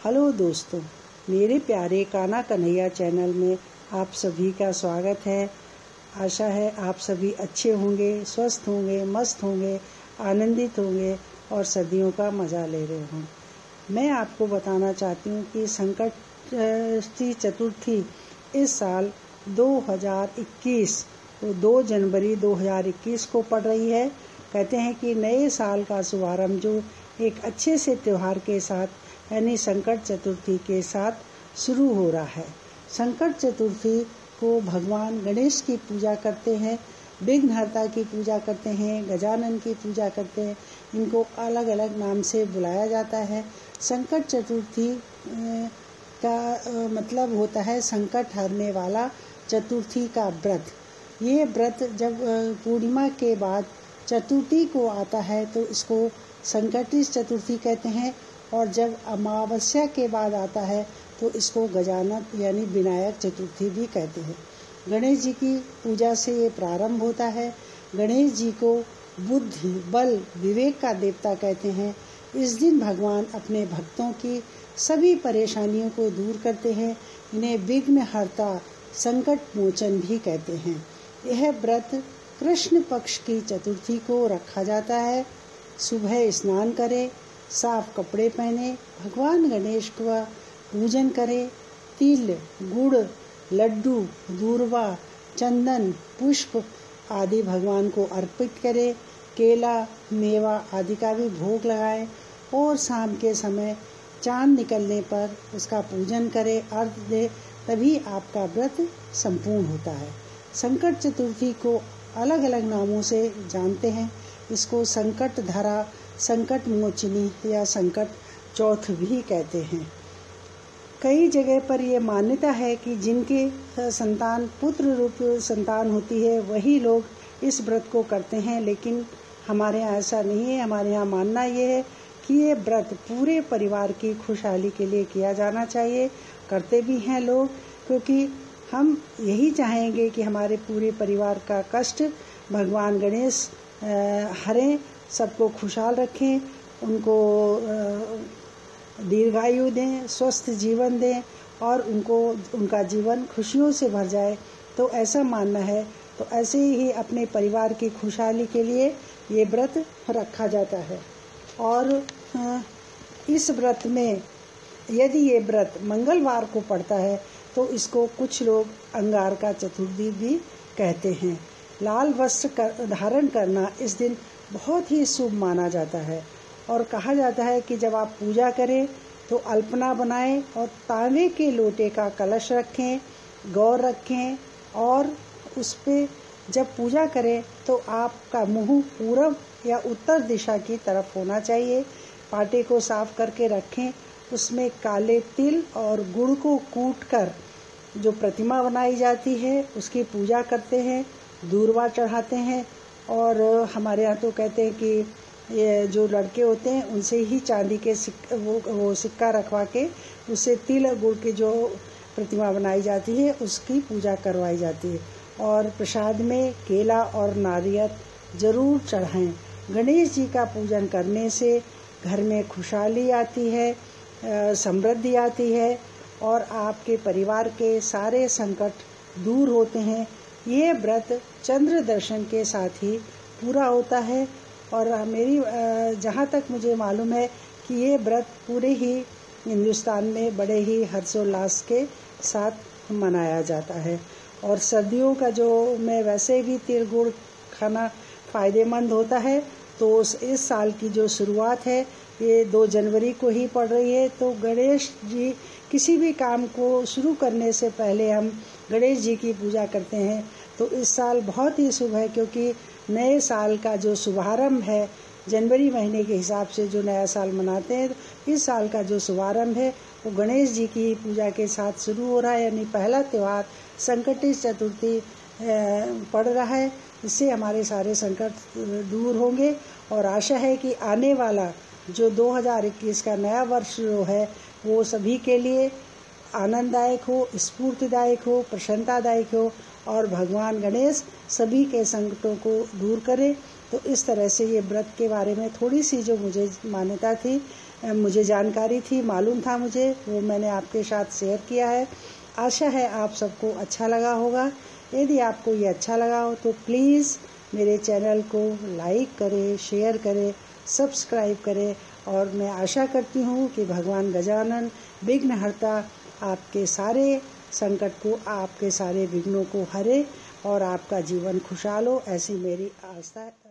Hello दोस्तों, मेरे प्यारे कान्हा कन्हैया चैनल में आप सभी का स्वागत है। आशा है आप सभी अच्छे होंगे, स्वस्थ होंगे, मस्त होंगे, आनंदित होंगे और सर्दियों का मज़ा ले रहे होंगे। मैं आपको बताना चाहती हूँ कि संकष्टी चतुर्थी इस साल 2021 तो 2 जनवरी 2021 को पड़ रही है। कहते हैं कि नए साल का शुभारंभ जो एक अच्छे से त्यौहार के साथ यानी संकट चतुर्थी के साथ शुरू हो रहा है। संकट चतुर्थी को भगवान गणेश की पूजा करते हैं, विघ्नहर्ता की पूजा करते हैं, गजानन की पूजा करते हैं। इनको अलग अलग नाम से बुलाया जाता है। संकट चतुर्थी का मतलब होता है संकट हरने वाला चतुर्थी का व्रत। ये व्रत जब पूर्णिमा के बाद चतुर्थी को आता है तो इसको संकटी चतुर्थी कहते हैं, और जब अमावस्या के बाद आता है तो इसको गजानन यानी विनायक चतुर्थी भी कहते हैं। गणेश जी की पूजा से ये प्रारंभ होता है। गणेश जी को बुद्धि, बल, विवेक का देवता कहते हैं। इस दिन भगवान अपने भक्तों की सभी परेशानियों को दूर करते हैं। इन्हें विघ्नहर्ता, संकट मोचन भी कहते हैं। यह व्रत कृष्ण पक्ष की चतुर्थी को रखा जाता है। सुबह स्नान करें, साफ कपड़े पहने, भगवान गणेश का पूजन करें। तिल, गुड़, लड्डू, दूर्वा, चंदन, पुष्प आदि भगवान को अर्पित करें। केला, मेवा आदि का भी भोग लगाएं और शाम के समय चांद निकलने पर उसका पूजन करें, अर्घ्य दें, तभी आपका व्रत संपूर्ण होता है। संकट चतुर्थी को अलग अलग नामों से जानते हैं। इसको संकट धरा, संकट मोचनी या संकट चौथ भी कहते हैं। कई जगह पर यह मान्यता है कि जिनके संतान पुत्र रूप संतान होती है वही लोग इस व्रत को करते हैं, लेकिन हमारे यहाँ ऐसा नहीं है। हमारे यहाँ मानना ये है कि ये व्रत पूरे परिवार की खुशहाली के लिए किया जाना चाहिए। करते भी हैं लोग, क्योंकि हम यही चाहेंगे कि हमारे पूरे परिवार का कष्ट भगवान गणेश हरें, सबको खुशहाल रखें, उनको दीर्घायु दें, स्वस्थ जीवन दें और उनका जीवन खुशियों से भर जाए। तो ऐसा मानना है। तो ऐसे ही अपने परिवार की खुशहाली के लिए ये व्रत रखा जाता है। और इस व्रत में यदि ये व्रत मंगलवार को पड़ता है तो इसको कुछ लोग अंगारका चतुर्थी भी कहते हैं। लाल वस्त्र धारण करना इस दिन बहुत ही शुभ माना जाता है और कहा जाता है कि जब आप पूजा करें तो अल्पना बनाएं और तांबे के लोटे का कलश रखें, गौर रखें और उस पे जब पूजा करें तो आपका मुंह पूरब या उत्तर दिशा की तरफ होना चाहिए। पाटे को साफ करके रखें, उसमें काले तिल और गुड़ को कूटकर जो प्रतिमा बनाई जाती है उसकी पूजा करते हैं, दूर्वा चढ़ाते हैं। और हमारे यहाँ तो कहते हैं कि ये जो लड़के होते हैं उनसे ही चांदी के वो सिक्का रखवा के उससे तिल और गुड़ की जो प्रतिमा बनाई जाती है उसकी पूजा करवाई जाती है। और प्रसाद में केला और नारियल ज़रूर चढ़ाएं। गणेश जी का पूजन करने से घर में खुशहाली आती है, समृद्धि आती है और आपके परिवार के सारे संकट दूर होते हैं। ये व्रत चंद्र दर्शन के साथ ही पूरा होता है और मेरी जहाँ तक मुझे मालूम है कि ये व्रत पूरे ही हिंदुस्तान में बड़े ही हर्षोल्लास के साथ मनाया जाता है। और सर्दियों का जो मैं वैसे भी तिल गुड़ खाना फ़ायदेमंद होता है, तो इस साल की जो शुरुआत है ये 2 जनवरी को ही पड़ रही है। तो गणेश जी किसी भी काम को शुरू करने से पहले हम गणेश जी की पूजा करते हैं। तो इस साल बहुत ही शुभ है, क्योंकि नए साल का जो शुभारंभ है, जनवरी महीने के हिसाब से जो नया साल मनाते हैं, इस साल का जो शुभारंभ है वो गणेश जी की पूजा के साथ शुरू हो रहा है। यानी पहला त्यौहार संकटी चतुर्थी पड़ रहा है। इससे हमारे सारे संकट दूर होंगे और आशा है कि आने वाला जो 2021 का नया वर्ष जो है वो सभी के लिए आनंददायक हो, स्फूर्तिदायक हो, प्रसन्नतादायक हो और भगवान गणेश सभी के संकटों को दूर करें। तो इस तरह से ये व्रत के बारे में थोड़ी सी जो मुझे मान्यता थी, मुझे जानकारी थी, मालूम था मुझे, वो मैंने आपके साथ शेयर किया है। आशा है आप सबको अच्छा लगा होगा। यदि आपको ये अच्छा लगा हो तो प्लीज़ मेरे चैनल को लाइक करें, शेयर करें, सब्सक्राइब करें। और मैं आशा करती हूँ कि भगवान गजानन विघ्नहर्ता आपके सारे संकट को, आपके सारे विघ्नों को हरे और आपका जीवन खुशहाल हो, ऐसी मेरी आशा है।